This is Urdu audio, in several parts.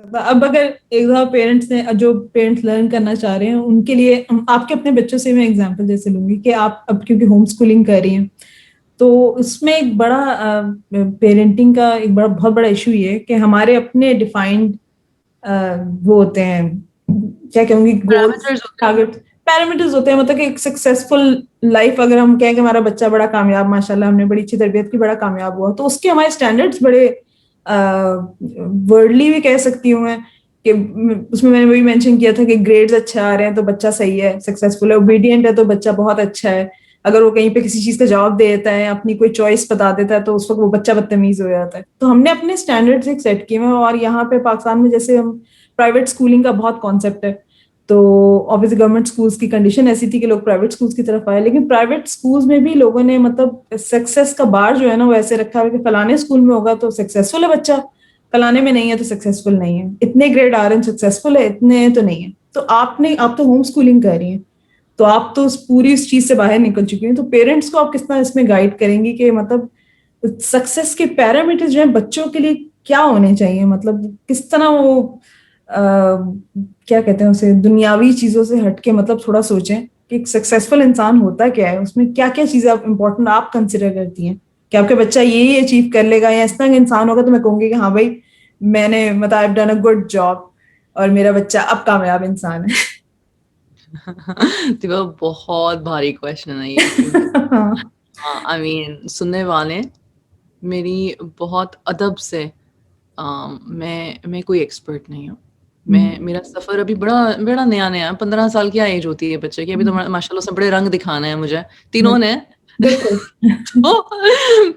اب اگر ایک دفعہ پیرنٹس نے جو پیرنٹس لرن کرنا چاہ رہے ہیں ان کے لیے آپ کے اپنے بچوں سے میں ایگزامپل جیسے لوں گی کہ آپ اب کیونکہ ہوم اسکولنگ کر رہی ہیں تو اس میں ایک بڑا پیرنٹنگ کا ایک بہت بڑا ایشو یہ ہے کہ ہمارے اپنے ڈیفائنڈ وہ ہوتے ہیں کیا کہوں گی گولس ٹارگیٹ پیرامیٹرز ہوتے ہیں. مطلب کہ ایک سکسیزفل لائف اگر ہم کہیں کہ ہمارا بچہ بڑا کامیاب ماشاء اللہ ہم نے بڑی اچھی تربیت کی بڑا کامیاب ہوا تو اس کے ہمارے اسٹینڈرڈس بڑے ورڈلی بھی کہہ سکتی ہوں میں کہ اس میں نے وہی مینشن کیا تھا کہ گریڈز اچھے آ رہے ہیں تو بچہ صحیح ہے سکسیزفل ہے اوبیڈینٹ ہے تو بچہ بہت اچھا ہے. اگر وہ کہیں پہ کسی چیز کا جواب دے دیتا ہے اپنی کوئی چوائس بتا دیتا ہے تو اس وقت وہ بچہ بدتمیز ہو جاتا ہے. تو ہم نے اپنے اسٹینڈرڈز ایک سیٹ کیے ہیں اور یہاں پہ پاکستان میں جیسے ہم پرائیویٹ اسکولنگ کا بہت کانسیپٹ ہے تو obviously گورنمنٹ اسکولس کی کنڈیشن ایسی تھی کہ لوگ پرائیویٹ اسکولس کی طرف آئے لیکن پرائیویٹ اسکولس میں بھی لوگوں نے مطلب سکسیس کا بار جو ہے نا وہ ایسے رکھا ہے کہ فلانے اسکول میں ہوگا تو سکسیسفل ہے بچہ فلانے میں نہیں ہے تو سکسیسفل نہیں ہے اتنے گریڈ آ رہے ہیں سکسیسفل ہے اتنے تو نہیں ہے. تو آپ تو ہوم اسکولنگ کر رہی ہیں تو آپ تو پوری اس چیز سے باہر نکل چکی ہیں تو پیرنٹس کو آپ کس طرح اس میں گائیڈ کریں گی کہ مطلب سکسیس کے پیرامیٹر جو ہیں بچوں کے لیے کیا ہونے چاہیے مطلب کس طرح وہ کیا کہتے ہیں اسے دنیاوی چیزوں سے ہٹ کے مطلب تھوڑا سوچیں کہ ایک سکسیسفل انسان ہوتا کیا ہے اس میں کیا کیا چیزیں امپورٹنٹ آپ کنسیڈر کرتی ہیں کہ آپ کے بچہ یہی اچیو کر لے گا یا اس طرح کا انسان ہوگا تو میں کہوں گی کہ ہاں بھائی میں نے مطلب I have done a good job اور میرا بچہ اب کامیاب انسان ہے. تو بہت بھاری کوشچن ہے یہ کیونکہ آئی مین سننے والے میری بہت ادب سے میں کوئی ایکسپرٹ نہیں ہوں. میرا سفر ابھی بڑا نیا 15 سال کی ایج ہوتی ہے بچے کی. ابھی تو ماشاء اللہ سے بڑے رنگ دکھانے ہیں مجھے تینوں نے. تو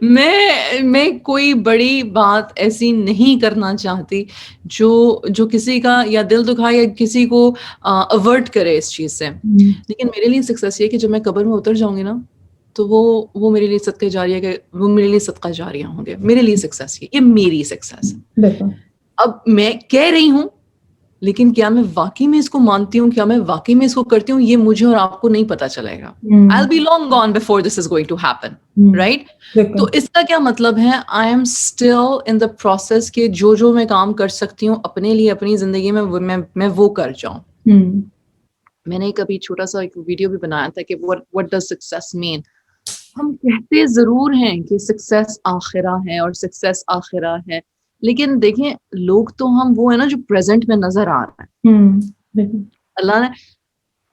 میں کوئی بڑی بات ایسی نہیں کرنا چاہتی جو کسی کا یا دل دکھائے یا کسی کو اوورٹ کرے اس چیز سے. لیکن میرے لیے سکسیس یہ کہ جب میں قبر میں اتر جاؤں گی نا تو وہ میرے لیے صدقہ جاریہ کہ وہ میرے لیے صدقہ جاریہ ہوں گے. میرے لیے سکسیس یہ میری سکسیس ہے. اب میں کہہ رہی ہوں لیکن کیا میں واقعی میں اس کو مانتی ہوں کیا میں واقعی میں اس کو کرتی ہوں یہ مجھے اور آپ کو نہیں پتا چلے گا. I'll be long gone before this is going to happen, right? تو اس کا کیا مطلب ہے I am still in the process کہ جو میں کام کر سکتی ہوں اپنے لیے اپنی زندگی میں وہ کر جاؤں. میں نے کبھی چھوٹا سا ایک ویڈیو بھی بنایا تھا کہ what does success mean. ہم کہتے ضرور ہیں کہ سکسیس آخرہ ہے اور سکسیس آخرہ ہے لیکن دیکھیں لوگ تو ہم وہ ہے نا جو پریزنٹ میں نظر آ رہا ہے. اللہ نے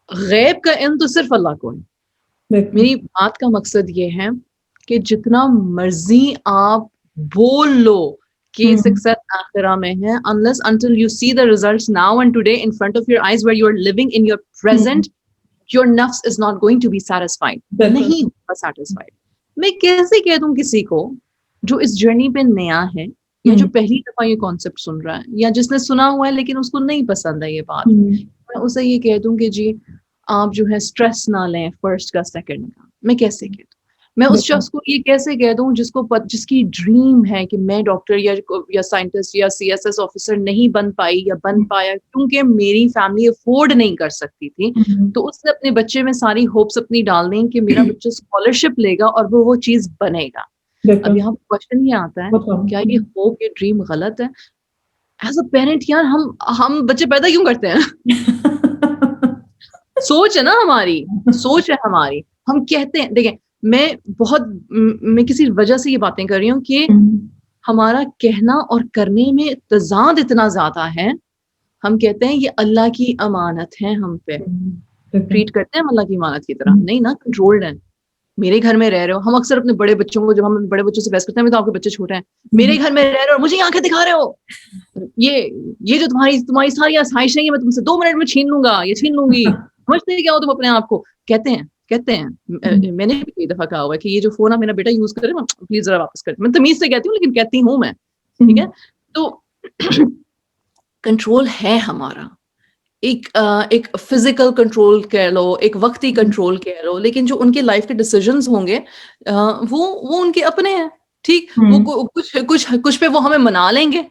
غیب کا علم تو صرف اللہ کو ہے. میری بات کا مقصد یہ ہے کہ جتنا مرضی آپ بول لو کہ سکسیس آخرہ میں ہے unless until you see the results now and today in front of your eyes where you are living in your present your nafs is not going to be satisfied. نہیں ہوگا satisfied. میں کیسے کہہ دوں کسی کو جو اس جرنی پہ نیا ہے یا جو پہلی دفعہ یہ کانسیپٹ سن رہا ہے یا جس نے سنا ہوا ہے لیکن اس کو نہیں پسند ہے یہ بات, میں اسے یہ کہہ دوں کہ جی آپ جو ہے اسٹریس نہ لیں فرسٹ کا سیکنڈ کا. میں کیسے کہہ دوں میں اس شخص کو یہ کیسے کہہ دوں جس کی ڈریم ہے کہ میں ڈاکٹر یا سائنٹسٹ یا CSS آفیسر نہیں بن پائی یا بن پایا کیونکہ میری فیملی افورڈ نہیں کر سکتی تھی تو اس نے اپنے بچے میں ساری ہوپس اپنی ڈال دیں کہ میرا بچہ اسکالرشپ لے گا اور وہ چیز بنے گا. اب یہاں کوشچن یہ آتا ہے کیا یہ ہوپ یہ ڈریم غلط ہے ایز اے پیرنٹ. یار ہم بچے پیدا کیوں کرتے ہیں؟ سوچ ہے نا ہماری, سوچ ہے ہماری. ہم کہتے ہیں دیکھیں میں کسی وجہ سے یہ باتیں کر رہی ہوں کہ ہمارا کہنا اور کرنے میں تضاد اتنا زیادہ ہے. ہم کہتے ہیں یہ اللہ کی امانت ہے ہم پہ ٹریٹ کرتے ہیں اللہ کی امانت کی طرح نہیں نا کنٹرولڈ ہے. میرے گھر میں رہ رہے ہو ہم اکثر اپنے بڑے بچوں کو جب ہم بڑے بچوں سے بحث کرتے ہیں تو آپ کے بچے چھوٹے ہیں میرے گھر میں رہ رہے ہو اور مجھے آنکھیں دکھا رہے ہو یہ جو تمہاری ساری آسائشیں ہیں میں تم سے 2 منٹ میں چھین لوں گا یہ چھین لوں گی. سمجھتے کیا ہو تم اپنے آپ کو کہتے ہیں میں نے بھی کئی دفعہ کہا ہوا ہے کہ یہ جو فون میرا بیٹا یوز کرے پلیز ذرا واپس کر. میں تمیز سے کہتی ہوں لیکن کہتی ہوں میں ٹھیک ہے. تو کنٹرول ہے ہمارا ایک فزیکل کنٹرول کہہ لو ایک وقتی کنٹرول کہہ لو لیکن جو ان کے لائف کے ڈیسیژنز ہوں گے وہ ان کے اپنے ہیں. ٹھیک وہ کچھ پہ وہ ہمیں منا لیں گے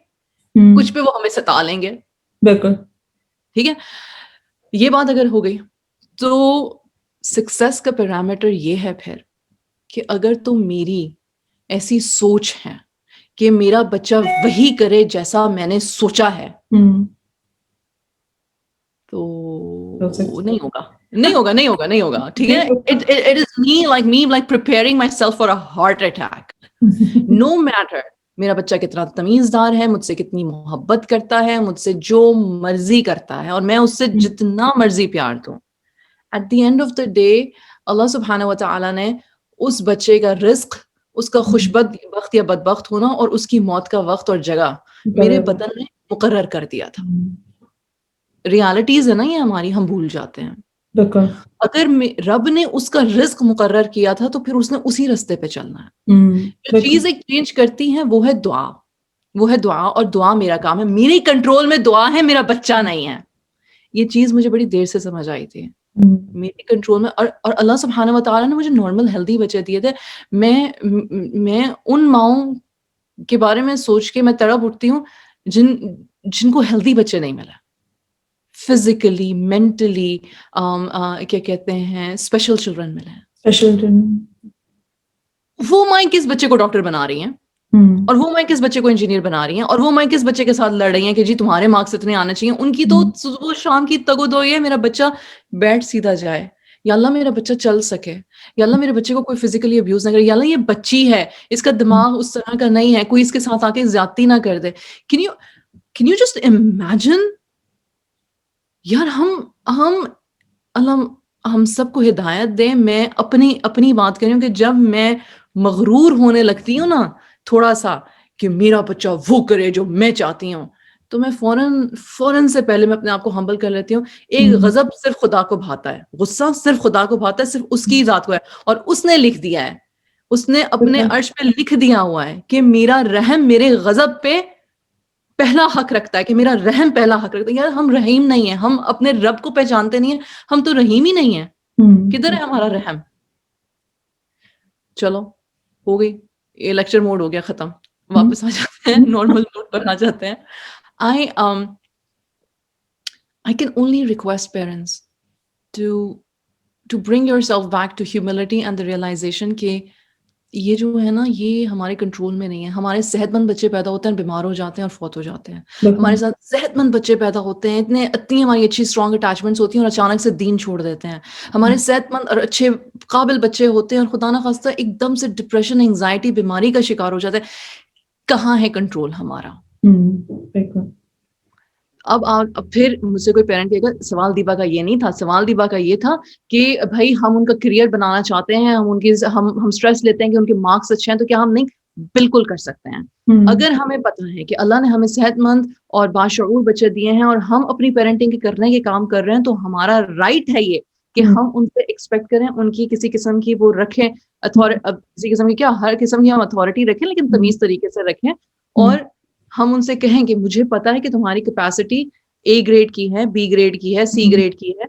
کچھ پہ وہ ہمیں ستا لیں گے. بالکل ٹھیک ہے. یہ بات اگر ہو گئی تو سکسیس کا پیرامیٹر یہ ہے پھر کہ اگر تو میری ایسی سوچ ہے کہ میرا بچہ وہی کرے جیسا میں نے سوچا ہے تو نہیں ہوگا ٹھیک ہے. It is me like preparing myself for a heart attack. No matter میرا بچہ کتنا تمیزدار ہے, مجھ سے کتنی محبت کرتا ہے, مجھ سے جو مرضی کرتا ہے, اور میں اس سے جتنا مرضی پیار دوں, at the end of the day اللہ سبحانہ و تعالیٰ نے اس بچے کا رزق, اس کا خوشبخت یا بدبخت ہونا اور اس کی موت کا وقت اور جگہ میرے بدن میں مقرر کر دیا تھا. ریالٹیز ہے نا یہ ہماری, ہم بھول جاتے ہیں. اگر رب نے اس کا رزق مقرر کیا تھا تو پھر اس نے اسی رستے پہ چلنا ہے. جو چیز ایک چینج کرتی ہے وہ ہے دعا, اور دعا میرا کام ہے. میرے کنٹرول میں دعا ہے, میرا بچہ نہیں ہے. یہ چیز مجھے بڑی دیر سے سمجھ آئی تھی. میرے کنٹرول میں, اور اللہ سبحانہ و تعالیٰ نے مجھے نارمل ہیلدی بچے دیے تھے. میں ان ماؤں کے بارے میں سوچ کے میں تڑپ اٹھتی ہوں جن کو ہیلدی بچے نہیں ملا, فزیکلی, مینٹلی, کیا کہتے ہیں, اسپیشل چلڈرن ملے ہیں. وہ مائیں کس بچے کو ڈاکٹر بنا رہی ہیں, اور وہ مائیں کس بچے کو انجینئر بنا رہی ہیں, اور وہ مائیں کس بچے کے ساتھ لڑ رہی ہیں کہ جی تمہارے مارکس اتنے آنے چاہیے. ان کی تو صبح شام کی تگودوئی ہے, میرا بچہ بیٹھ سیدھا جائے, یا اللہ میرا بچہ چل سکے, یا اللہ میرے بچے کو کوئی فزیکلی ابیوز نہ کرے, یا اللہ یہ بچی ہے, اس کا دماغ اس طرح کا نہیں ہے, کوئی اس کے ساتھ آ کے زیادتی نہ کر دے. Can you just imagine یار, ہم سب کو ہدایت دیں. میں اپنی بات کر رہی ہوں کہ جب میں مغرور ہونے لگتی ہوں نا تھوڑا سا کہ میرا بچہ وہ کرے جو میں چاہتی ہوں, تو میں فوراً سے پہلے میں اپنے آپ کو ہمبل کر لیتی ہوں. ایک غضب صرف خدا کو بھاتا ہے, غصہ صرف خدا کو بھاتا ہے, صرف اس کی ذات کو ہے, اور اس نے لکھ دیا ہے, اس نے اپنے عرش پہ لکھ دیا ہوا ہے کہ میرا رحم میرے غضب پہ پہلا حق رکھتا ہے, کہ میرا رحم پہلا حق رکھتا ہے. یار ہم رحیم نہیں ہیں, ہم اپنے رب کو پہچانتے نہیں ہیں, ہم تو رحیم ہی نہیں ہیں. کدھر ہے ہمارا رحم؟ چلو ہو گئی, یہ لیکچر موڈ ہو گیا ختم, واپس آ جاتے ہیں نارمل موڈ پر آ جاتے ہیں. I can only request parents to bring yourself back to humility and the realization کہ یہ جو ہے نا یہ ہمارے کنٹرول میں نہیں ہے. ہمارے صحت مند بچے پیدا ہوتے ہیں, بیمار ہو جاتے ہیں اور فوت ہو جاتے ہیں. ہمارے ساتھ صحت مند بچے پیدا ہوتے ہیں, اتنی ہماری اچھی اسٹرانگ اٹیچمنٹس ہوتی ہیں, اور اچانک سے دین چھوڑ دیتے ہیں. ہمارے صحت مند اور اچھے قابل بچے ہوتے ہیں, اور خدا نہ خواستہ ایک دم سے ڈپریشن, انگزائٹی, بیماری کا شکار ہو جاتا ہے. کہاں ہے کنٹرول ہمارا؟ اب پھر مجھ سے کوئی پیرنٹ کہے گا سوال دیبا کا یہ نہیں تھا, سوال دیبا کا یہ تھا کہ بھائی ہم ان کا کریئر بنانا چاہتے ہیں, ہم اسٹریس لیتے ہیں کہ ان کے مارکس اچھے ہیں, تو کیا ہم نہیں؟ بالکل کر سکتے ہیں. اگر ہمیں پتہ ہے کہ اللہ نے ہمیں صحت مند اور باشعور بچے دیے ہیں, اور ہم اپنی پیرنٹنگ کرنے کے کام کر رہے ہیں, تو ہمارا رائٹ ہے یہ کہ ہم ان سے ایکسپیکٹ کریں, ان کی کسی قسم کی وہ رکھیں کسی قسم کی, کیا ہر قسم کی ہم اتھارٹی رکھیں, لیکن تمیز طریقے سے رکھیں. اور ہم ان سے کہیں کہ مجھے پتا ہے کہ تمہاری کیپیسٹی اے گریڈ کی ہے, بی گریڈ کی ہے, سی گریڈ کی ہے,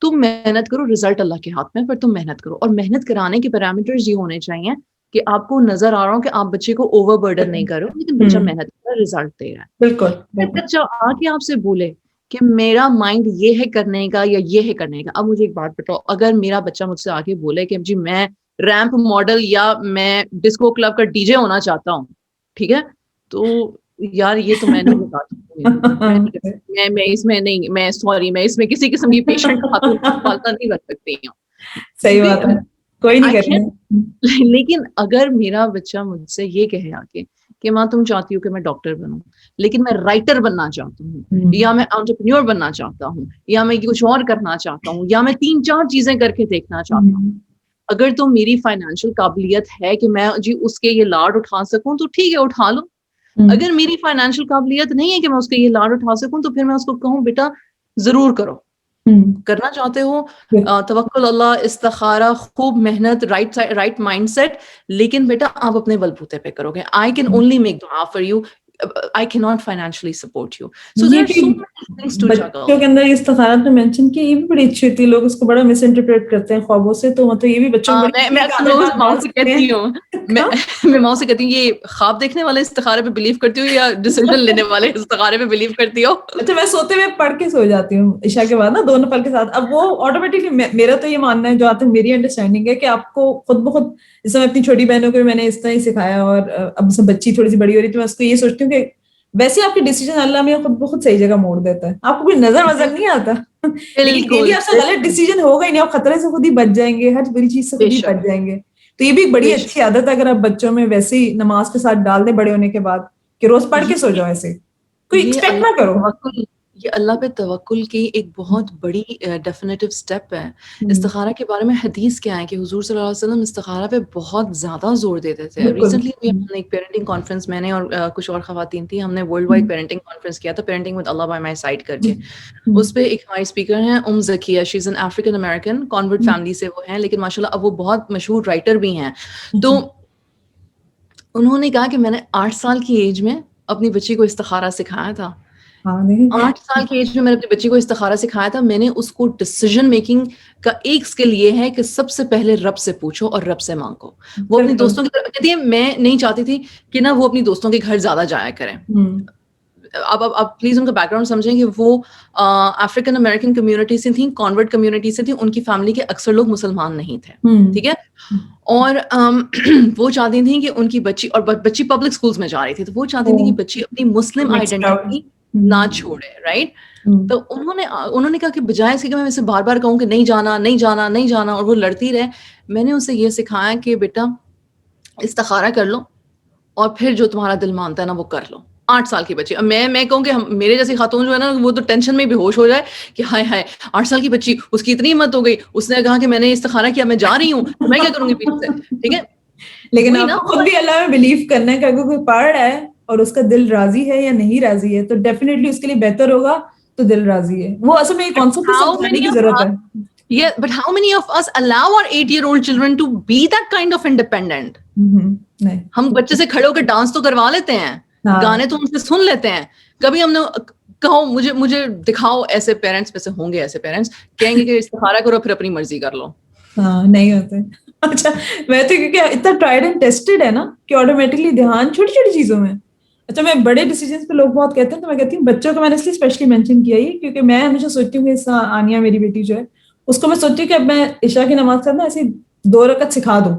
تم محنت کرو, رزلٹ اللہ کے ہاتھ میں, پر تم محنت کرو. اور محنت کرانے کے پیرامیٹرز یہ ہونے چاہیے کہ آپ کو نظر آ رہا ہو کہ آپ بچے کو اوور برڈن نہیں کر رہے ہو, لیکن بچہ محنت کر رہا ہے, رزلٹ دے رہا ہے. بالکل. بچہ آ کے آپ سے بولے کہ میرا مائنڈ یہ ہے کرنے کا یا یہ ہے کرنے کا. اب مجھے ایک بات بتاؤ, اگر میرا بچہ مجھ سے آ کے بولے کہ جی میں ریمپ ماڈل یا میں ڈسکو کلب کا ڈی جے ہونا چاہتا ہوں, ٹھیک ہے, تو یار یہ تو میں نہیں بتا سکتی, میں اس میں نہیں, میں سوری, میں اس میں کسی قسم کی پیشنٹ پالتا نہیں رکھ سکتی ہوں. صحیح بات ہے, کوئی نہیں کرتا. لیکن اگر میرا بچہ مجھ سے یہ کہے آ کے کہ ماں تم چاہتی ہو کہ میں ڈاکٹر بنوں, لیکن میں رائٹر بننا چاہتا ہوں, یا میں انٹرپرینیور بننا چاہتا ہوں, یا میں کچھ اور کرنا چاہتا ہوں, یا میں 3-4 چیزیں کر کے دیکھنا چاہتا ہوں, اگر تو میری فائنینشیل قابلیت ہے کہ میں جی اس کے یہ لاڈ اٹھا سکوں, تو ٹھیک ہے اٹھا لو. اگر میری فائنینشیل قابلیت نہیں ہے کہ میں اس کے یہ لاڈ اٹھا سکوں, تو پھر میں اس کو کہوں بیٹا ضرور کرو, کرنا چاہتے ہو, توکل اللہ, استخارہ, خوب محنت, رائٹ مائنڈ سیٹ, لیکن بیٹا آپ اپنے بلبوتے پہ کرو گے. I can only make dua for you, I cannot financially support you. So there are so many things to juggle. بچوں کے اندر استخارات نے مینشن کیا, یہ بھی بڑی اچھی ہوتی ہے, لوگ اس کو بڑا مس انٹرپریٹ کرتے ہیں خوابوں سے, تو مطلب یہ بھی بچوں میں اکثر ماؤں سے کہتی ہوں, میں ماؤں سے کہتی ہوں یہ خواب دیکھنے والے استخارے پہ بلیو کرتی ہوں یا ڈیسیژن لینے والے استخارے پہ بلیو کرتی ہو؟ اچھا, میں سوتے ہوئے پڑھ کے سو جاتی ہوں عشاء کے بعد نا 2 نفل کے ساتھ. اب وہ آٹومیٹکلی, میرا تو یہ ماننا ہے, جو آتا ہے میری انڈرسٹینڈنگ ہے, کہ آپ کو خود بخود جیسے میں اپنی چھوٹی بہنوں کو بھی میں نے اس طرح ہی سکھایا, اور اب سب بچی تھوڑی سی بڑی ہو رہی تو میں اس کو یہ سوچتی ہوں کہ ویسے آپ کے ڈیسیجن اللہ میں خود بخود صحیح جگہ موڑ دیتا ہے, آپ کو کوئی نظر وزر نہیں آتا, لیکن ڈیلی آپ سے غلط ڈیسیجن ہوگا ہی نہیں, آپ خطرے سے خود ہی بچ جائیں گے, ہر بری چیز سے خود ہی بچ جائیں گے. تو یہ بھی ایک بڑی اچھی عادت ہے اگر آپ بچوں میں ویسے ہی نماز کے ساتھ ڈال دیں بڑے ہونے کے بعد, کہ روز پڑھ کے سو جاؤ, ایسے کوئی ایکسپیکٹ نہ کرو. یہ اللہ پہ توکل کی ایک بہت بڑی ڈیفینیٹو اسٹیپ ہے. استخارہ کے بارے میں حدیث کیا ہے کہ حضور صلی اللہ علیہ وسلم استخارہ پہ بہت زیادہ زور دیتے تھے. ریسنٹلی ہم نے ایک پیرنٹنگ کانفرنس, میں نے اور کچھ اور خواتین تھیں, ہم نے ورلڈ وائڈ پیرنٹنگ کانفرنس کیا تھا, پیرنٹنگ ود اللہ بائی مائی سائڈ کر کے. اس پہ ایک ہماری اسپیکر ہیں Zakia, she is an African American, convert family سے وہ ہیں, لیکن ماشاء اللہ اب وہ بہت مشہور رائٹر بھی ہیں. تو انہوں نے کہا کہ میں نے 8 سال کی ایج میں اپنی بچی کو استخارہ سکھایا تھا. 8 سال کی ایج میں میں نے اپنی بچی کو استخارہ سکھایا تھا. میں نے اس کو ڈیسیژن میکنگ کا ایک اسکل یہ ہے کہ سب سے پہلے رب سے پوچھو اور رب سے مانگو. وہ اپنی دوستوں کی طرف کہتی ہے, میں نہیں چاہتی تھی کہ نا وہ اپنی دوستوں کے گھر زیادہ جایا کریں. اب پلیز ان کا بیک گراؤنڈ سمجھیں کہ وہ افریقن امریکن کمیونٹی سے تھیں, کانورٹ کمیونٹی سے تھیں, ان کی فیملی کے اکثر لوگ مسلمان نہیں تھے, ٹھیک ہے. اور وہ چاہتی تھیں کہ ان کی بچی, اور بچی پبلک اسکولس میں جا رہی تھی, تو وہ چاہتی تھی کہ بچی اپنی مسلم آئیڈینٹی نہ چھوڑے, رائٹ. تو انہوں نے کہا کہ بجائے اس کے کہ میں اسے بار بار کہوں کہ نہیں جانا نہیں جانا نہیں جانا, اور وہ لڑتی رہے, میں نے اسے یہ سکھایا کہ بیٹا استخارہ کر لو اور پھر جو تمہارا دل مانتا ہے نا وہ کر لو. 8 سال کی بچی, اب میں کہوں کہ میرے جیسی خاتون جو ہے نا وہ تو ٹینشن میں بے ہوش ہو جائے کہ ہائے ہائے 8 سال کی بچی, اس کی اتنی ہمت ہو گئی, اس نے کہا کہ میں نے استخارہ کیا, میں جا رہی ہوں, میں کیا کروں گی پیچھے سے, ٹھیک ہے. لیکن آپ کو خود بھی اللہ میں بلیو کرنا ہے کہ اگر کوئی پڑھ رہا ہے اور اس کا دل راضی ہے یا نہیں راضی ہے تو ڈیفینیٹلی اس کے لیے بہتر ہوگا تو دل راضی ہے. وہ اصل میں کانسیپٹ سمجھنے کی ضرورت ہے. Yeah, but how many of us allow our 8-year-old children to be that kind of independent? ہم بچے سے کھڑے ہو کے ڈانس تو کروا لیتے ہیں, گانے تو ان سے سن لیتے ہیں. کبھی ہم نے کہو مجھے دکھاؤ ایسے پیرنٹس میں سے ہوں گے, ایسے پیرنٹس کہیں گے کہ استخارہ کرو پھر اپنی مرضی کر لو. ہاں نہیں ہوتے. اچھا میں تو کیونکہ اتنا ٹرائڈ اینڈ ٹیسٹڈ ہے نا کہ آٹومیٹکلی دھیان چھوٹی چھوٹی چیزوں میں. اچھا میں بڑے ڈیسیجنس پہ لوگ بہت کہتے ہیں, تو میں کہتی ہوں بچوں کو میں نے اس لیے اسپیشلی مینشن کیا ہی کیونکہ میں ہمیشہ سوچتی ہوں کہ آنیا میری بیٹی جو ہے اس کو میں سوچتی ہوں کہ اب میں عشاء کی نماز کرنا ایسے 2 رکعت سکھا دوں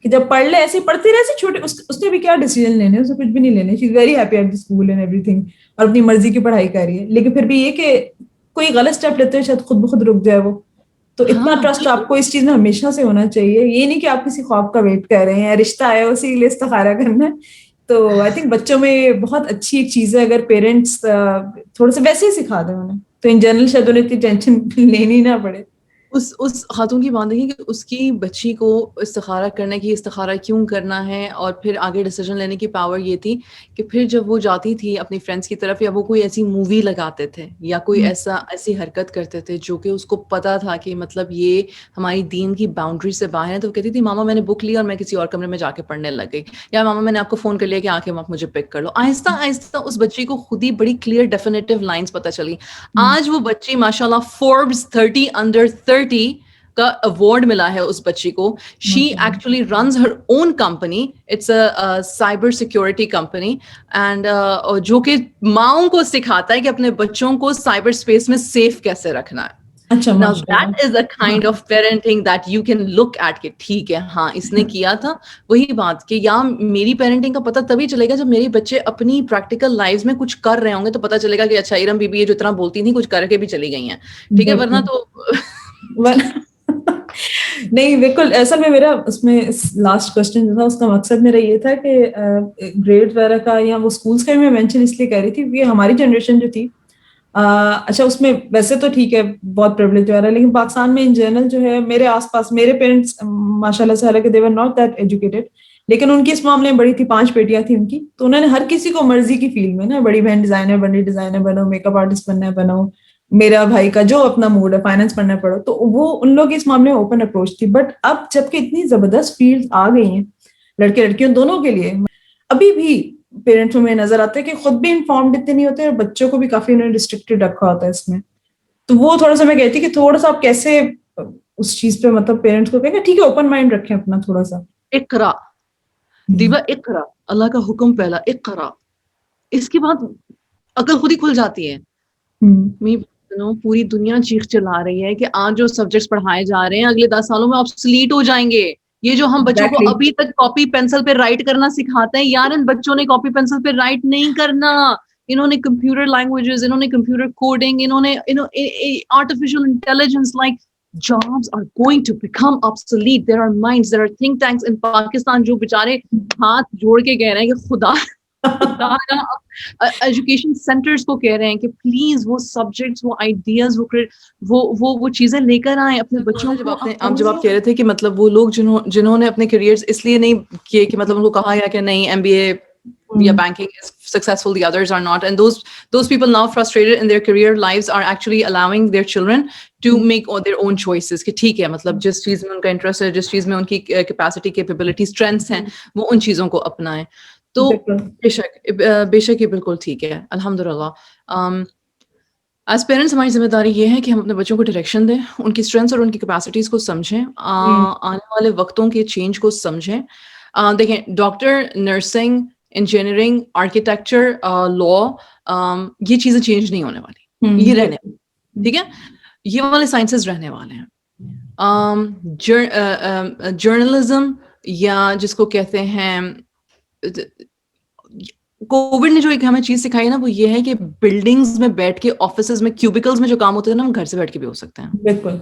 کہ جب پڑھ لے ایسے پڑھتی رہے ایسے چھوٹے, اس نے بھی کیا ڈیسیجن لینے, اسے کچھ بھی نہیں لینے, she is very happy at the school and everything, اور اپنی مرضی کی پڑھائی کر رہی ہے. لیکن پھر بھی یہ کہ کوئی غلط اسٹیپ لیتے ہیں شاید خود بخود رک جائے وہ. تو اتنا ٹرسٹ آپ کو اس چیز میں ہمیشہ سے ہونا چاہیے. یہ نہیں کہ آپ کسی خواب کا ویٹ کر رہے ہیں, رشتہ آیا اسی کے لیے استخارہ کرنا ہے. تو آئی تھنک بچوں میں بہت اچھی ایک چیز ہے اگر پیرنٹس تھوڑا سا ویسے ہی سکھا دیں انہیں, تو ان جنرل شاید انہیں اتنی ٹینشن لینی نہ پڑے. اس خاتون کی بات دیکھیں کہ اس کی بچی کو استخارہ کرنے کی, استخارہ کیوں کرنا ہے, اور پھر آگے ڈیسیژن لینے کی پاور یہ تھی کہ پھر جب وہ جاتی تھی اپنی فرینڈس کی طرف, یا وہ کوئی ایسی مووی لگاتے تھے یا کوئی ایسی حرکت کرتے تھے جو کہ اس کو پتا تھا کہ مطلب یہ ہماری دین کی باؤنڈری سے باہر ہے, تو وہ کہتی تھی ماما میں نے بک لی اور میں کسی اور کمرے میں جا کے پڑھنے لگ گئی, یا ماما میں نے آپ کو فون کر لیا کہ آ کے آپ مجھے پک کر لو. آہستہ آہستہ اس بچی کو خود ہی بڑی کلیئر ڈیفینیٹو لائنس پتہ چلی. آج وہ بچی ماشاء اللہ فوربس 30 انڈر 30 کا ایوارڈ ملا ہے اس بچی کو. She actually runs her own company, it's a cyber security company, and جو کہ ماؤں کو سکھاتا ہے کہ اپنے بچوں کو سائبر اسپیس میں سیف کیسے رکھنا ہے. Now that is a kind of parenting that you can look at کہ ٹھیک ہے ہاں اس نے کیا تھا. وہی بات کہ یا میری پیرنٹنگ کا پتہ تبھی چلے گا جب میرے بچے اپنی پریکٹیکل لائف میں کچھ کر رہے ہوں گے, تو پتہ چلے گا کہ اچھا ارم بی بی یہ جو اتنا بولتی تھی کچھ کر کے بھی چلی گئی ہیں, ٹھیک ہے, ورنہ تو نہیں بالکل. اصل میں میرا اس میں لاسٹ کوسچن جو تھا اس کا مقصد میرا یہ تھا کہ گریڈ وغیرہ کا یا وہ اسکولس کا میں مینشن اس لیے کر رہی تھی کیونکہ ہماری جنریشن جو تھی, اچھا اس میں ویسے تو ٹھیک ہے بہت پریولیج ہو رہا ہے, لیکن پاکستان میں ان جنرل جو ہے میرے آس پاس میرے پیرنٹس ماشاء اللہ سے حالانکہ دے ور ناٹ دیٹ ایجوکیٹڈ, لیکن ان کی اس معاملے میں بڑی تھی, 5 بیٹیاں تھیں ان کی, تو انہوں نے ہر کسی کو مرضی کی فیلڈ میں نا, بڑی بہن ڈیزائنر بنی, ڈیزائنر بنو, میک اپ آرٹسٹ بننا ہے بنو, میرا بھائی کا جو اپنا موڈ ہے فائنینس پڑھنا پڑو, تو وہ ان لوگ اس معاملے میں اوپن اپروچ تھی. بٹ اب جب کہ اتنی زبردست فیلڈ آ گئی ہیں لڑکے لڑکیوں دونوں کے لیے, ابھی بھی پیرنٹس میں نظر آتا ہے کہ خود بھی انفارمڈ اتنے نہیں ہوتے اور بچوں کو بھی کافی انہوں نے ریسٹرکٹیڈ رکھا ہوتا ہے اس میں. تو وہ تھوڑا سا میں کہتی کہ تھوڑا سا آپ کیسے اس چیز پہ مطلب پیرنٹس کو کہیں ٹھیک ہے اوپن مائنڈ رکھیں اپنا تھوڑا سا. اقرا دیوا, اقرا, اللہ کا حکم پہلا اقرا, اس کے بعد عقل خود ہی کھل جاتی ہے. پوری دنیا چیخ چلا رہی ہے کہ آج جو سبجیکٹس پڑھائے جا رہے ہیں اگلے 10 سالوں میں آبسلیٹ ہو جائیں گے. یہ جو ہم بچوں کو Exactly. ابھی تک کاپی پینسل پہ رائٹ کرنا سکھاتے ہیں, یار ان بچوں نے کاپی پینسل پہ رائٹ نہیں کرنا, انہوں نے کمپیوٹر لینگویجز, انہوں نے کمپیوٹر کوڈنگ, انہوں نے artificial intelligence, like jobs are going to become obsolete. There are minds, there are think tanks in Pakistan جو بیچارے ہاتھ جوڑ کے کہہ رہے ہیں کہ خدا ایجوکیشن سینٹرز کو کہہ رہے ہیں کہ پلیز وہ سبجیکٹس, وہ آئیڈیاز, وہ چیزیں لے کر آئیں اپنے بچوں کو. جب آپ کہہ رہے تھے کہ مطلب وہ لوگ جنہوں نے اپنے کیریئرز اس لیے نہیں کیے کہ مطلب ان کو کہا یا کہ نہیں MBA یا banking is successful, the others are not, and those people now frustrated in their career lives are actually allowing their children to make their own choices کہ ٹھیک ہے مطلب جس چیز میں ان کا انٹرسٹ ہے, جس چیز میں ان کی کیپیسٹی, کیپیبلٹی, اسٹرینتھس ہیں, وہ ان چیزوں کو اپنائیں. تو بے شک یہ بالکل ٹھیک ہے الحمد للہ. ایز پیرنٹس ہماری ذمہ داری یہ ہے کہ ہم اپنے بچوں کو ڈائریکشن دیں, ان کی اسٹرینتھس اور ان کی کیپیسٹیز کو سمجھیں, آنے والے وقتوں کے چینج کو سمجھیں. دیکھیں ڈاکٹر, نرسنگ, انجینئرنگ, آرکیٹیکچر, لا, یہ چیزیں چینج نہیں ہونے والی, یہ رہنے, ٹھیک ہے, یہ والے سائنسز رہنے والے ہیں. جرنلزم یا جس کو کہتے ہیں, کووڈ نے جو ایک ہمیں چیز سکھائی نا وہ یہ ہے کہ بلڈنگز میں بیٹھ کے, آفیسز میں, کیوبیکلز میں جو کام ہوتے ہیں نا, ہم گھر سے بیٹھ کے بھی ہو سکتے ہیں. بالکل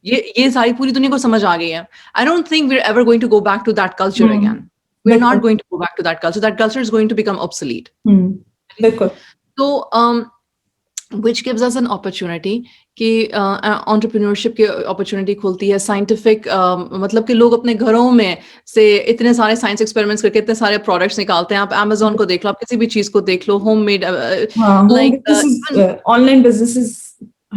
یہ ساری پوری دنیا کو سمجھ آ گئی ہے. I don't think we're ever going to go back to that culture again. We are not going to go back to that culture. That culture is going to become obsolete. بالکل. So which gives us an opportunity کہ entrepreneurship کی opportunity کھولتی ہے. scientific مطلب کہ لوگ اپنے گھروں میں سے اتنے سارے سائنس ایکسپیریمنٹس کر کے اتنے سارے پروڈکٹس نکالتے ہیں. آپ Amazon کو دیکھ لو, آپ کسی بھی چیز کو دیکھ لو, home made, like online businesses,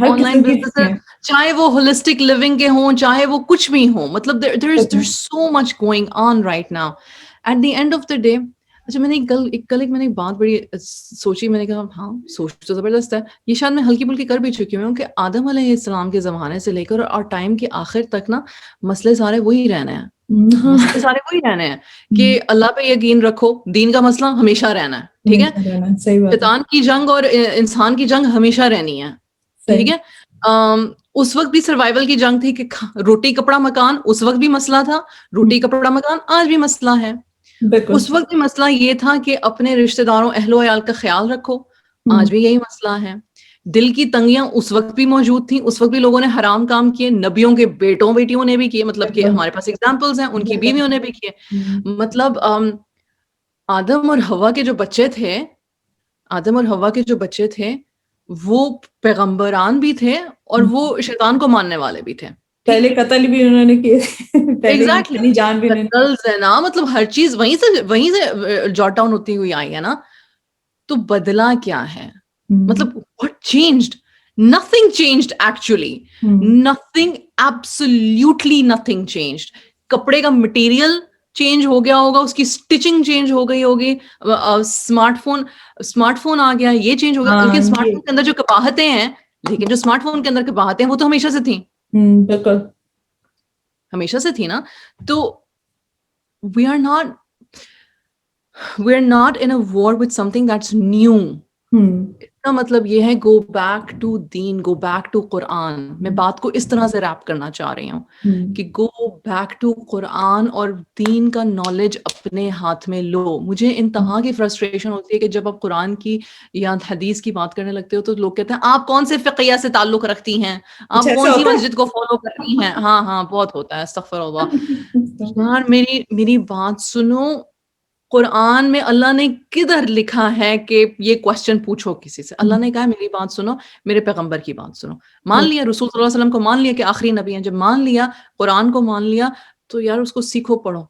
online business, چاہے وہ ہولسٹک لیونگ کے ہوں, چاہے وہ کچھ بھی ہوں, مطلب there's so much going on right now. At the end of the day, اچھا میں نے کل ایک بات بڑی سوچی, میں نے کہا ہاں سوچ تو زبردست ہے, یہ شاید میں ہلکی پھلکی کر بھی چکی ہوں کہ آدم علیہ السلام کے زمانے سے لے کر اور ٹائم کے آخر تک نا مسئلے سارے وہی رہنے ہیں, مسئلے سارے وہی رہنے ہیں کہ اللہ پہ یقین رکھو, دین کا مسئلہ ہمیشہ رہنا ہے, ٹھیک ہے, شیطان کی جنگ اور انسان کی جنگ ہمیشہ رہنی ہے, ٹھیک ہے. اس وقت بھی سروائیول کی جنگ تھی کہ روٹی کپڑا مکان, اس وقت بھی مسئلہ تھا, روٹی کپڑا مکان آج بھی مسئلہ ہے. اس وقت بھی مسئلہ یہ تھا کہ اپنے رشتہ داروں, اہل و عیال کا خیال رکھو, آج بھی یہی مسئلہ ہے. دل کی تنگیاں اس وقت بھی موجود تھیں, اس وقت بھی لوگوں نے حرام کام کیے, نبیوں کے بیٹیوں نے بھی کیے, مطلب کہ ہمارے پاس ایگزامپلز ہیں, ان کی بیویوں نے بھی کیے. مطلب آدم اور حوا کے جو بچے تھے وہ پیغمبران بھی تھے اور وہ شیطان کو ماننے والے بھی تھے. پہلے قتل بھی انہوں نے کیے, پہلے جان بھی نا, مطلب ہر چیز وہیں سے جاٹ ڈاؤن ہوتی ہوئی آئی ہے نا. تو بدلا کیا ہے, مطلب what changed? Nothing changed actually. Nothing, absolutely nothing changed. کپڑے کا مٹیریل چینج ہو گیا ہوگا, اس کی اسٹچنگ چینج ہو گئی ہوگی, اسمارٹ فون آ گیا, یہ چینج ہو گیا. کیونکہ اسمارٹ فون کے اندر جو کپاہتیں ہیں, لیکن جو اسمارٹ فون کے اندر کپاہتیں ہیں وہ تو ہمیشہ سے تھیں, بالکل ہمیشہ سے تھی نا. تو we are not in a war with something that's new. اس کا مطلب یہ ہے گو بیک ٹو دین, گو بیک ٹو قرآن. میں بات کو اس طرح سے ریپ کرنا چاہ رہی ہوں کہ گو بیک ٹو قرآن اور دین کا نالج اپنے ہاتھ میں لو. مجھے انتہا کی فرسٹریشن ہوتی ہے کہ جب آپ قرآن کی یا حدیث کی بات کرنے لگتے ہو تو لوگ کہتے ہیں آپ کون سے فقیہ سے تعلق رکھتی ہیں, آپ کون سی مسجد کو فالو کرتی ہیں. ہاں بہت ہوتا ہے, استغفر اللہ. یار میری بات سنو, قرآن میں اللہ نے کدھر لکھا ہے کہ یہ کوشچن پوچھو کسی سے؟ اللہ نے کہا میری بات سنو, میرے پیغمبر کی بات سنو. مان لیا رسول صلی اللہ علیہ وسلم کو, مان لیا کہ آخری نبی ہیں, جب مان لیا قرآن کو, مان لیا تو یار اس کو سیکھو, پڑھو.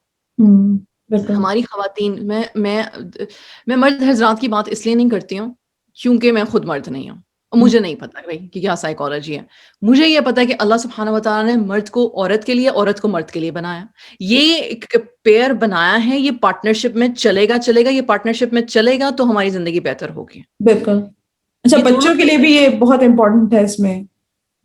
ہماری خواتین, میں مرد حضرات کی بات اس لیے نہیں کرتی ہوں کیونکہ میں خود مرد نہیں ہوں, مجھے نہیں پتا بھائی کہ کیا سائیکالوجی ہے. مجھے یہ پتا ہے کہ اللہ سبحانہ و تعالیٰ نے مرد کو عورت کے لیے, عورت کو مرد کے لیے بنایا. یہ ایک پیئر بنایا ہے, یہ پارٹنرشپ میں چلے گا, یہ پارٹنرشپ میں چلے گا تو ہماری زندگی بہتر ہوگی. بالکل. اچھا, بچوں کے لیے بھی یہ بہت امپورٹنٹ ہے, اس میں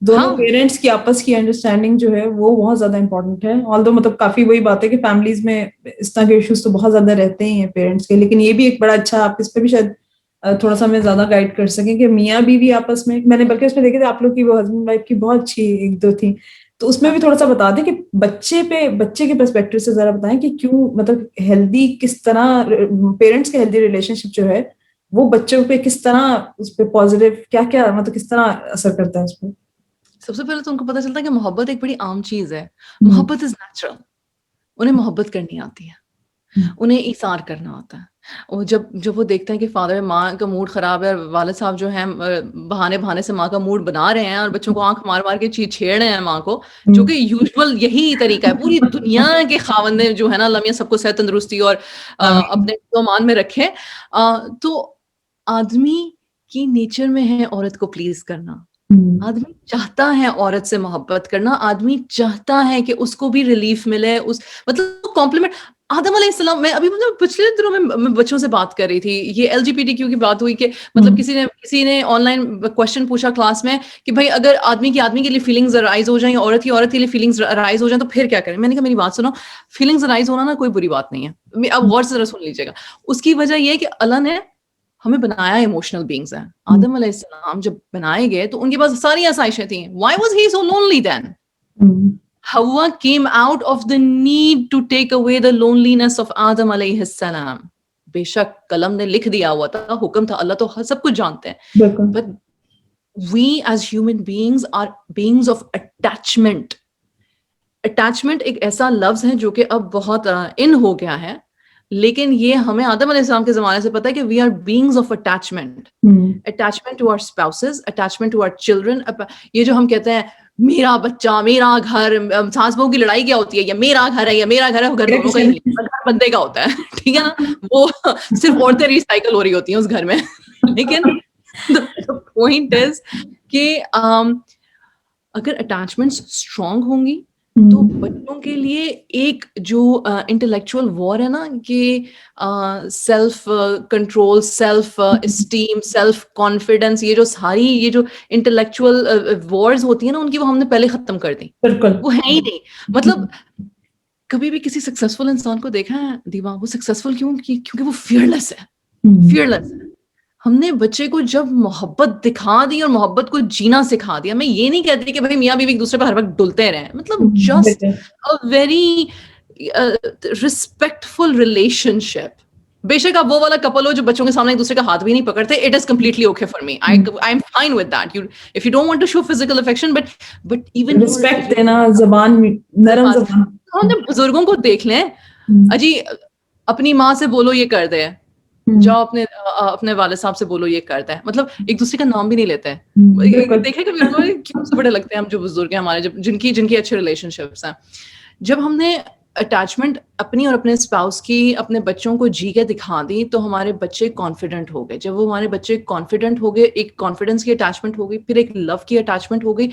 دونوں پیرنٹس کی آپس کی انڈرسٹینڈنگ جو ہے وہ بہت زیادہ امپورٹنٹ ہے. آلدو مطلب کافی وہی بات ہے کہ فیملیز میں اس طرح کے ایشوز تو بہت زیادہ رہتے ہی ہیں پیرنٹس کے, لیکن یہ بھی ایک بڑا اچھا, آپ اس پہ بھی شاید تھوڑا سا ہمیں زیادہ گائڈ کر سکیں کہ میاں بیوی آپس میں نے بلکہ اس میں دیکھے تھے آپ لوگ کی وہ ہسبینڈ وائف کی بہت اچھی ایک دو تھی تو اس میں بھی تھوڑا سا بتا دیں کہ بچے کے پرسپیکٹو سے ذرا بتائیں کہ کیوں مطلب ہیلدی کس طرح پیرنٹس کے ہیلدی ریلیشن شپ جو ہے وہ بچوں پہ کس طرح اس پہ پازیٹیو کیا کیا مطلب کس طرح اثر کرتا ہے اس پہ. سب سے پہلے تو ان کو پتہ چلتا ہے کہ محبت ایک بڑی عام چیز ہے. محبت از نیچرل. انہیں محبت کرنی آتی ہے, انہیں ایثار کرنا آتا ہے. اور جب وہ دیکھتے ہیں کہ فادر ماں کا موڈ خراب ہے, والد صاحب جو ہیں بہانے سے ماں کا موڈ بنا رہے ہیں اور بچوں کو آنکھ مار کے چھیڑ رہے ہیں ماں کو, جو کہ یوزول یہی طریقہ ہے. پوری دنیا کے خاوند جو ہے نا, اللہ میاں سب کو صحت تندرستی اور اپنے امان میں رکھے. تو آدمی کی نیچر میں ہے عورت کو پلیز کرنا. آدمی چاہتا ہے عورت سے محبت کرنا, آدمی چاہتا ہے کہ اس کو بھی ریلیف ملے. مطلب کمپلیمنٹ. آدم علیہ السلام, میں ابھی پچھلے دنوں میں بچوں سے بات کر رہی تھی, یہ LGBTQ کی بات ہوئی کہ مطلب کسی نے آن لائن کوشچن پوچھا کلاس میں کہ بھائی اگر آدمی کے لیے فیلنگز رائز ہو جائیں, عورت کے لیے فیلنگز رائز ہو جائیں تو پھر کیا کریں. میں نے کہا میری بات سنو, فیلنگز رائز ہونا نا کوئی بری بات نہیں ہے. اب غور سے ذرا سن لیجیے گا. اس کی وجہ یہ کہ اللہ نے ہمیں بنایا ایموشنل بینگز ہیں. آدم علیہ السلام جب بنائے گئے تو ان کے پاس ساری آسائشیں تھیں. Why was he so lonely then? Hawa came out of the need to take away the loneliness of Adam alayhi salam. بے شک قلم نے لکھ دیا ہوا تھا, حکم تھا, اللہ تو سب کچھ جانتے ہیں. But we as human beings are beings of attachment. Attachment ایک ایسا لفظ ہے جو کہ اب بہت ان ہو گیا ہے, لیکن یہ ہمیں آدم علیہ السلام کے زمانے سے پتا ہے کہ we are beings of attachment. Attachment to our spouses, attachment to our children. یہ جو ہم کہتے ہیں میرا بچہ, میرا گھر, ساس بہو کی لڑائی کیا ہوتی ہے, یہ میرا گھر ہے, یہ میرا گھر ہے, گھر دونوں کا ہی نہیں, گھر بندے کا ہوتا ہے, ٹھیک ہے نا. وہ صرف عورتیں ریسائیکل ہو رہی ہوتی ہیں اس گھر میں. لیکن پوائنٹ از کہ اگر اٹیچمنٹس اسٹرانگ ہوں گی تو بچوں کے لیے ایک جو انٹلیکچوئل وار ہے نا, کہ self control, self esteem, self confidence, یہ جو انٹلیکچوئل وارز ہوتی ہیں نا, ان کی وہ ہم نے پہلے ختم کر دی. وہ ہے ہی نہیں. مطلب کبھی بھی کسی سکسیسفل انسان کو دیکھا ہے دیوا, وہ سکسیسفل کیونکہ وہ فیئرلیس ہے. فیئرلیس ہے. ہم نے بچے کو جب محبت دکھا دی اور محبت کو جینا سکھا دیا. میں یہ نہیں کہتی کہ بھائی میاں بیوی ایک دوسرے پہ ہر وقت ڈلتے رہیں, مطلب just a very respectful relationship. بے شک آپ وہ والا کپل ہو جو بچوں کے سامنے ایک دوسرے کا ہاتھ بھی نہیں پکڑتے, it is completely okay for me. I am fine with that. If you don't want to show physical affection, but even respect دینا, زبان نرم زبان. ہم نے بزرگوں کو دیکھ لیں, اجی اپنی ماں سے بولو یہ کر دے, جاؤ اپنے والد صاحب سے بولو یہ کرتا ہے. مطلب ایک دوسرے کا نام بھی نہیں لیتے ہیں. دیکھیں کبھی کیوں سے بڑے لگتے ہیں ہم جو بزرگ ہیں ہمارے, جن کی اچھے ریلیشن شپس ہیں. جب ہم نے اٹیچمنٹ اپنی اور اپنے اسپاؤس کی اپنے بچوں کو جی کے دکھا دی تو ہمارے بچے کانفیڈنٹ ہو گئے. جب وہ ہمارے بچے کانفیڈنٹ ہو گئے, ایک کانفیڈنس کی اٹیچمنٹ ہو گئی, پھر ایک لو کی اٹیچمنٹ ہو گئی,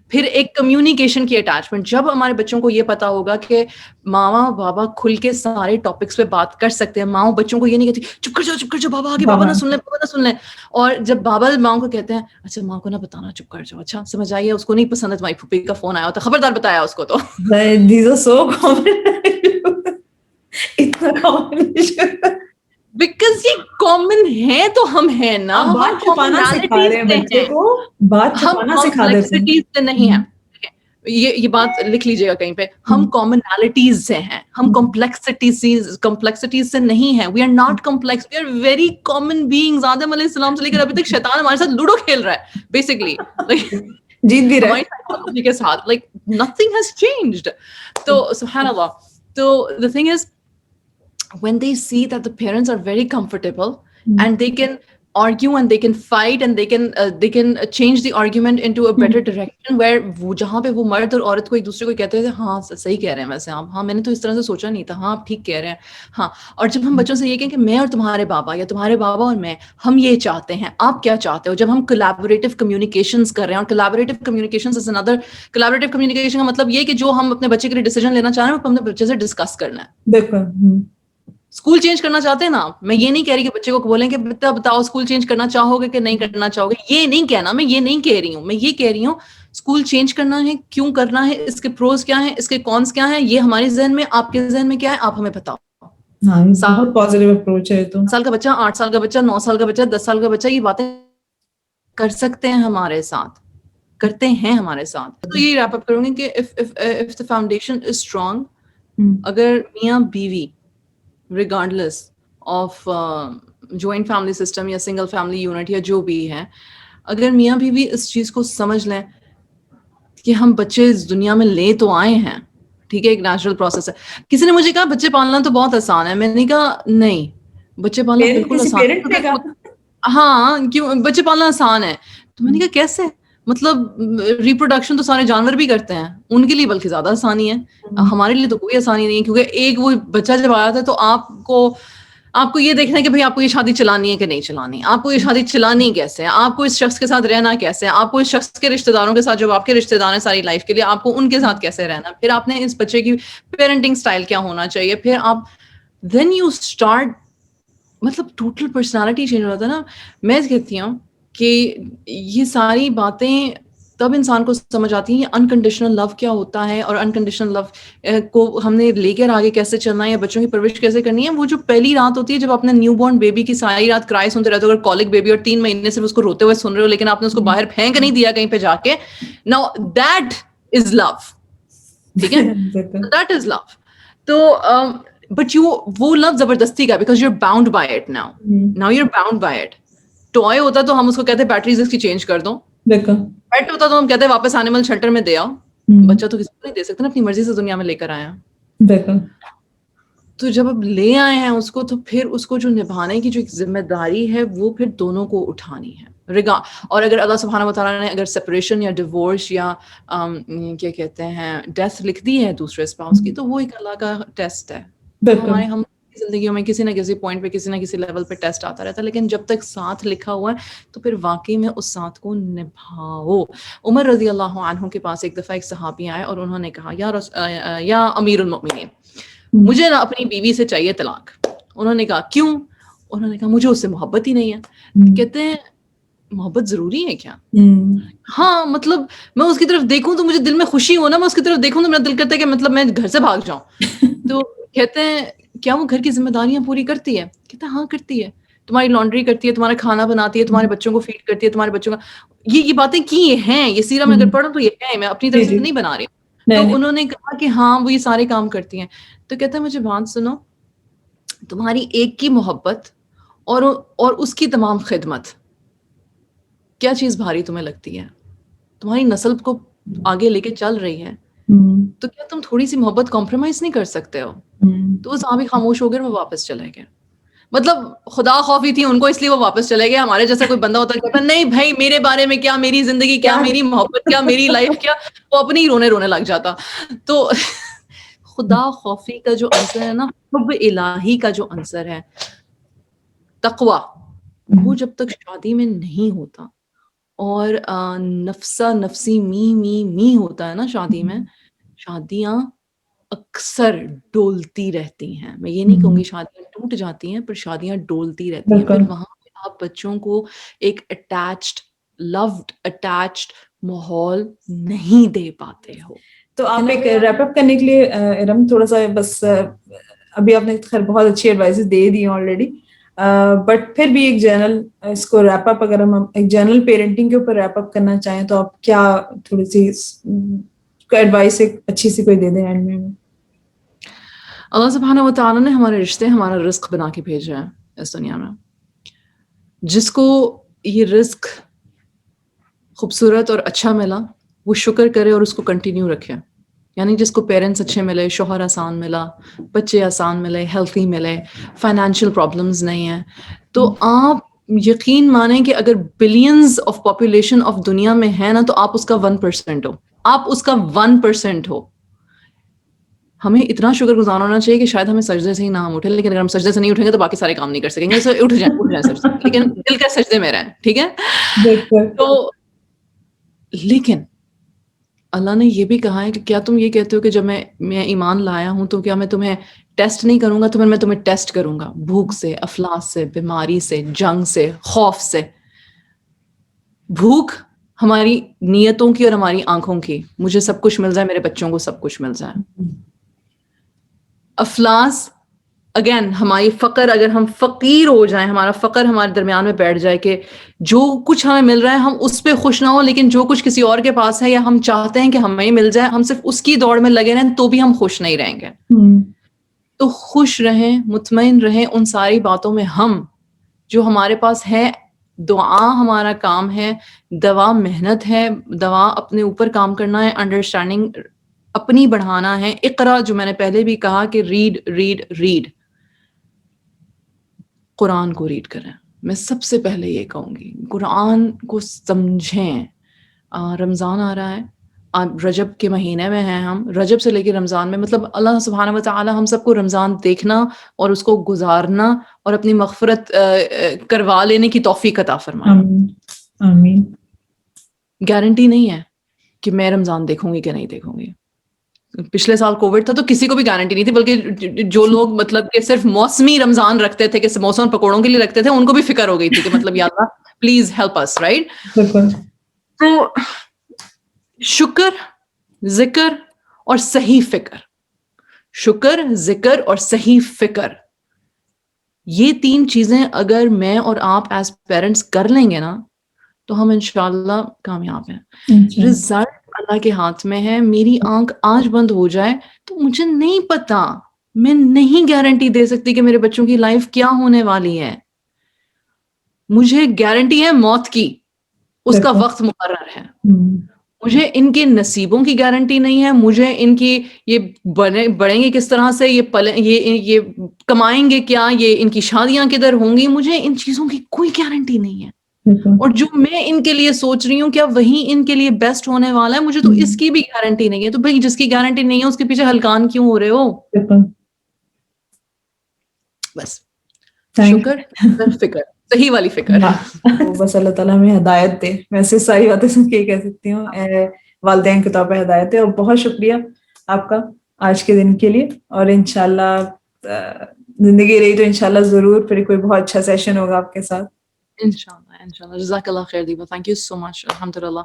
پھر ایک کمیونیکیشن کی اٹیچمنٹ. جب ہمارے بچوں کو یہ پتا ہوگا کہ ماما بابا کھل کے سارے ٹاپکس پہ بات کر سکتے ہیں. ماں بچوں کو یہ نہیں کہتی چپ کر جاؤ بابا آگے, بابا نہ سن لیں. اور جب بابا ماں کو کہتے ہیں اچھا ماں کو نہ بتانا, چپ کر جاؤ, اچھا سمجھ آئیے, اس کو نہیں پسند ہے تمہاری پھوپھی کا فون آیا ہوتا, خبردار بتایا اس کو. تو these are so common. اتنا common بیکاز یہ کامن ہے تو ہم ہیں نا. بات چھپانا سکھا رہے ہیں بچے کو, بات چھپانا سکھا دیتے ہیں. سے نہیں ہے, یہ بات لکھ لیجیے گا کہیں پہ. ہم کامنالٹیز سے ہیں, ہم کمپلیکسٹیز سے نہیں ہیں. We are not complex, we are very common beings. آدم علیہ السلام سے لے کر ابھی تک شیطان ہمارے ساتھ لوڈو کھیل رہا ہے بیسکلی, جیت بھی رہا ہے کے ساتھ. Like nothing has changed. تو سبحان اللہ. تو the thing is, when they see that the parents are very comfortable and they can argue and they can fight and they can change the argument into a better direction, where وہ جہاں پہ وہ مرد اور عورت کو ایک دوسرے کو کہتے تھے ہاں صحیح کہہ رہے ہیں ویسے آپ, ہاں میں نے تو اس طرح سے سوچا نہیں تھا, ہاں آپ ٹھیک کہہ رہے ہیں, ہاں. اور جب ہم بچوں سے یہ کہیں کہ میں اور تمہارے بابا یا تمہارے بابا اور میں ہم یہ چاہتے ہیں, آپ کیا چاہتے ہو, جب ہم collaborative communications کر رہے ہیں. اور collaborative communications is another, collaborative communication کا مطلب یہ کہ جو ہم اپنے بچے کے لیے ڈیسیجن لینا چاہ رہے ہیں وہ اپنے بچے سے ڈسکس کرنا ہے. بالکل. اسکول چینج کرنا چاہتے ہیں نا, میں یہ نہیں کہہ رہی کہ بچے کو بولیں کہ بیٹا بتاؤ اسکول چینج کرنا چاہو گے کہ نہیں کرنا چاہو گے, یہ نہیں کہنا. میں یہ نہیں کہہ رہی ہوں, میں یہ کہہ رہی ہوں اسکول چینج کرنا ہے, کیوں کرنا ہے, اس کے پروز کیا ہیں, اس کے کونس کیا ہیں, یہ ہمارے ذہن میں, آپ کے ذہن میں کیا ہے, آپ ہمیں بتاؤ. بہت پازیٹیو اپروچ ہے. تو 7 سال کا بچہ, 8 سال کا بچہ, 9 سال کا بچہ, 10 سال کا بچہ یہ باتیں کر سکتے ہیں ہمارے ساتھ, کرتے ہیں ہمارے ساتھ. تو یہ ریپ اپ کروں گی کہ if the foundation is strong, اگر میاں بیوی regardless of joint family system یا سنگل فیملی یونٹ یا جو بھی ہے, اگر میاں بیوی اس چیز کو سمجھ لیں کہ ہم بچے اس دنیا میں لے تو آئے ہیں, ٹھیک ہے, ایک نیچرل پروسیس ہے. کسی نے مجھے کہا بچے پالنا تو بہت آسان ہے, میں نے کہا نہیں, بچے پالنا بالکل آسان ہے. ہاں, کیوں بچے پالنا آسان ہے؟ تو میں نے کہا کیسے؟ مطلب ریپروڈکشن تو سارے جانور بھی کرتے ہیں, ان کے لیے بلکہ زیادہ آسانی ہے, ہمارے لیے تو کوئی آسانی نہیں ہے. کیونکہ ایک وہ بچہ جب آیا تھا تو آپ کو یہ دیکھنا ہے کہ بھائی آپ کو یہ شادی چلانی ہے کہ نہیں چلانی, آپ کو یہ شادی چلانی کیسے ہے, آپ کو اس شخص کے ساتھ رہنا کیسے ہے, آپ کو اس شخص کے رشتہ داروں کے ساتھ جو آپ کے رشتہ دار ہیں ساری لائف کے لیے, آپ کو ان کے ساتھ کیسے رہنا, پھر آپ نے اس بچے کی پیرنٹنگ سٹائل کیا ہونا چاہیے, پھر آپ دین یو اسٹارٹ, مطلب ٹوٹل پرسنالٹی چینج ہو جاتا ہے نا. میں کہتی ہوں کہ یہ ساری باتیں تب انسان کو سمجھ آتی ہیں انکنڈیشنل لو کیا ہوتا ہے, اور انکنڈیشنل لو کو ہم نے لے کر آگے کیسے چلنا ہے, یا بچوں کی پرورش کیسے کرنی ہے. وہ جو پہلی رات ہوتی ہے جب اپنے نیو بورن بیبی کی ساری رات کرائی سنتے رہتے ہو, اگر کالک بیبی اور 3 مہینے سے اس کو روتے ہوئے سن رہے ہو, لیکن آپ نے اس کو باہر پھینک نہیں دیا کہیں پہ جا کے, ناؤ دیٹ از لو, ٹھیک ہے, دیٹ از لو. تو بٹ وہ لو زبردستی کا, because you are bound by it, now you are bound by it. ٹوائے ہوتا تو ہم اس کو کہتے ہیں بیٹریز اس کی چینج کر دو, پیٹ ہوتا تو ہم کہتے ہیں واپس اینیمل شیلٹر میں دے آؤ. بچہ تو کسی کو نہیں دے سکتے نا, اپنی مرضی سے دنیا میں لے کر آیا. تو جب اب لے آئے ہیں اس کو, تو پھر اس کو جو نبھانے کی جو ایک ذمہ داری ہے وہ پھر دونوں کو اٹھانی ہے. اور اگر اللہ سبحانہ و تعالیٰ نے اگر سپریشن یا ڈیورس یا کیا کہتے ہیں ڈیتھ لکھ دی ہے دوسرے اسپاؤس کی, تو وہ ایک اللہ کا ٹیسٹ ہے. ہم زندگیوں میں کسی نہ کسی پوائنٹ پہ کسی نہ کسی لیول پہ ٹیسٹ آتا رہتا ہے, لیکن جب تک ساتھ لکھا ہوا ہے تو پھر واقعی میں اس ساتھ کو نبھاؤ. عمر رضی اللہ عنہ کے پاس ایک دفعہ ایک صحابی آئے اور انہوں نے کہا یا امیر المؤمنین, مجھے نا اپنی بیوی سے چاہیے طلاق. انہوں نے کہا کیوں؟ انہوں نے کہا مجھے اس سے محبت ہی نہیں ہے. کہتے ہیں محبت ضروری ہے کیا؟ ہاں, مطلب میں اس کی طرف دیکھوں تو مجھے دل میں خوشی ہو نا, میں اس کی طرف دیکھوں تو میرا دل کرتا ہے کہ مطلب میں گھر سے بھاگ جاؤں. تو کہتے ہیں کیا وہ گھر کی ذمہ داریاں پوری کرتی ہے؟ کہتے ہیں ہاں کرتی ہے, تمہاری لانڈری کرتی ہے, تمہارا کھانا بناتی ہے, تمہارے بچوں کو فیڈ کرتی ہے, تمہارے بچوں کا یہ باتیں کی ہیں, یہ سیرہ میں اگر پڑھوں تو یہ ہے, میں اپنی طرف سے نہیں بنا رہی ہوں. تو انہوں نے کہا کہ ہاں وہ یہ سارے کام کرتی ہیں. تو کہتے ہیں مجھے بات سنو, تمہاری ایک کی محبت اور اس کی تمام خدمت, کیا چیز بھاری تمہیں لگتی ہے؟ تمہاری نسل کو آگے لے کے چل رہی ہے, تو کیا تم تھوڑی سی محبت کمپرومائز نہیں کر سکتے ہو؟ تو وہ صحابی خاموش ہو گئے, وہ واپس چلے گئے. مطلب خدا خوفی تھی ان کو, اس لیے وہ واپس چلے گئے. ہمارے جیسا کوئی بندہ ہوتا ہے کہتا نہیں بھائی میرے بارے میں کیا, میری زندگی کیا, میری محبت کیا, میری لائف کیا, وہ اپنی ہی رونے لگ جاتا. تو خدا خوفی کا جو عنصر ہے نا, حب الہی کا جو عنصر ہے, تقویٰ, وہ جب تک شادی میں نہیں ہوتا اور نفسا نفسی می ہوتا ہے نا شادی میں, شادیاں اکثر ڈولتی رہتی ہیں. میں یہ نہیں کہوں گی شادیاں ٹوٹ جاتی ہیں, پر شادیاں ڈولتی رہتی ہیں. پھر وہاں پہ آپ بچوں کو ایک اٹیچڈ ماحول نہیں دے پاتے ہو. تو آپ ایک ریپ اپ کرنے کے لیے ارم تھوڑا سا بس, ابھی آپ نے خیر بہت اچھی advises they the already, but پھر بھی ایک جنرل اس کو ریپ اپ, اگر ہم ایک جنرل پیرنٹنگ کے اوپر ریپ اپ کرنا چاہیں تو آپ کیا تھوڑی سی ایڈوائس ایک اچھی سی کوئی دے دیں اینڈ میں. اللہ سبحانہ و تعالیٰ نے ہمارے رشتے ہمارا رزق بنا کے بھیجا ہے اس دنیا میں. جس کو یہ رزق خوبصورت اور اچھا ملا وہ شکر کرے اور اس کو کنٹینیو رکھے. یعنی جس کو پیرنٹس اچھے ملے, شوہر آسان ملا, بچے آسان ملے, ہیلتھی ملے, فائنینشیل پرابلمز نہیں ہیں, تو آپ یقین مانیں کہ اگر بلینز آف پاپولیشن آف دنیا میں ہے نا, تو آپ اس کا 1% ہو, آپ اس کا 1% ہو. ہمیں اتنا شکر گزار ہونا چاہیے کہ شاید ہمیں سجدے سے ہی نہ ہم اٹھے, لیکن اگر ہم سجدے سے نہیں اٹھیں گے تو باقی سارے کام نہیں کر سکیں گے. اٹھ جائیں سجدے, لیکن دل کا سجدے میں رہیں, ٹھیک ہے. تو لیکن اللہ نے یہ بھی کہا ہے کہ کیا تم یہ کہتے ہو کہ جب میں ایمان لایا ہوں تو کیا میں تمہیں ٹیسٹ نہیں کروں گا؟ تو میں تمہیں ٹیسٹ کروں گا, بھوک سے, افلاس سے, بیماری سے, جنگ سے, خوف سے. بھوک ہماری نیتوں کی اور ہماری آنکھوں کی, مجھے سب کچھ مل جائے, میرے بچوں کو سب کچھ مل جائے. افلاس اگین ہماری فقر, اگر ہم فقیر ہو جائیں, ہمارا فقر ہمارے درمیان میں بیٹھ جائے کہ جو کچھ ہمیں مل رہا ہے ہم اس پہ خوش نہ ہوں, لیکن جو کچھ کسی اور کے پاس ہے یا ہم چاہتے ہیں کہ ہمیں مل جائے, ہم صرف اس کی دوڑ میں لگے رہیں تو بھی ہم خوش نہیں رہیں گے. تو خوش رہیں, مطمئن رہیں ان ساری باتوں میں. ہم جو ہمارے پاس ہے, دعا ہمارا کام ہے, دوا محنت ہے, دوا اپنے اوپر کام کرنا ہے, انڈرسٹینڈنگ اپنی بڑھانا ہے. اقرا جو میں نے پہلے بھی کہا کہ ریڈ ریڈ ریڈ, قرآن کو ریڈ کریں. میں سب سے پہلے یہ کہوں گی قرآن کو سمجھیں. رمضان آ رہا ہے, رجب کے مہینے میں ہیں ہم, رجب سے لے کے رمضان میں, مطلب اللہ سبحانہ و تعالی ہم سب کو رمضان دیکھنا اور اس کو گزارنا اور اپنی مغفرت کروا لینے کی توفیق عطا فرمائے. آمین. گارنٹی نہیں ہے کہ میں رمضان دیکھوں گی کہ نہیں دیکھوں گی. پچھلے سال کووڈ تھا تو کسی کو بھی گارنٹی نہیں تھی, بلکہ جو لوگ مطلب کہ صرف موسمی رمضان رکھتے تھے, کہ موسم پکوڑوں کے لیے رکھتے تھے, ان کو بھی فکر ہو گئی تھی کہ مطلب یا اللہ پلیز ہیلپ اس, رائٹ. تو شکر, ذکر اور صحیح فکر, شکر, ذکر اور صحیح فکر, یہ 3 چیزیں اگر میں اور آپ ایز پیرنٹس کر لیں گے نا تو ہم انشاءاللہ کامیاب ہیں. رزلٹ اللہ کے ہاتھ میں ہے. میری آنکھ آج بند ہو جائے تو مجھے نہیں پتا, میں نہیں گارنٹی دے سکتی کہ میرے بچوں کی لائف کیا ہونے والی ہے. مجھے گارنٹی ہے موت کی, اس کا وقت مقرر ہے. مجھے ان کے نصیبوں کی گارنٹی نہیں ہے, مجھے ان کی یہ بڑھیں گے کس طرح سے, یہ کمائیں گے کیا, یہ ان کی شادیاں کدھر ہوں گی, مجھے ان چیزوں کی کوئی گارنٹی نہیں ہے. اور جو میں ان کے لیے سوچ رہی ہوں کیا وہی ان کے لیے بیسٹ ہونے والا ہے, مجھے تو اس کی بھی گارنٹی نہیں ہے. تو بھائی جس کی گارنٹی نہیں ہے اس کے پیچھے ہلکان کیوں ہو رہے ہو؟ بس شکر, فکر, صحیح والی فکر. بس اللہ تعالیٰ ہمیں ہدایت دے. میں سے ساری باتیں سن کے کہہ سکتی ہوں والدین کے طور پہ ہدایت دے. اور بہت شکریہ آپ کا آج کے دن کے لیے, اور انشاءاللہ زندگی رہی تو انشاءاللہ ضرور پھر کوئی بہت اچھا سیشن ہوگا آپ کے ساتھ. انشاءاللہ. جزاک اللہ خیر دیبا, تھینک یو سو مچ. الحمدللہ.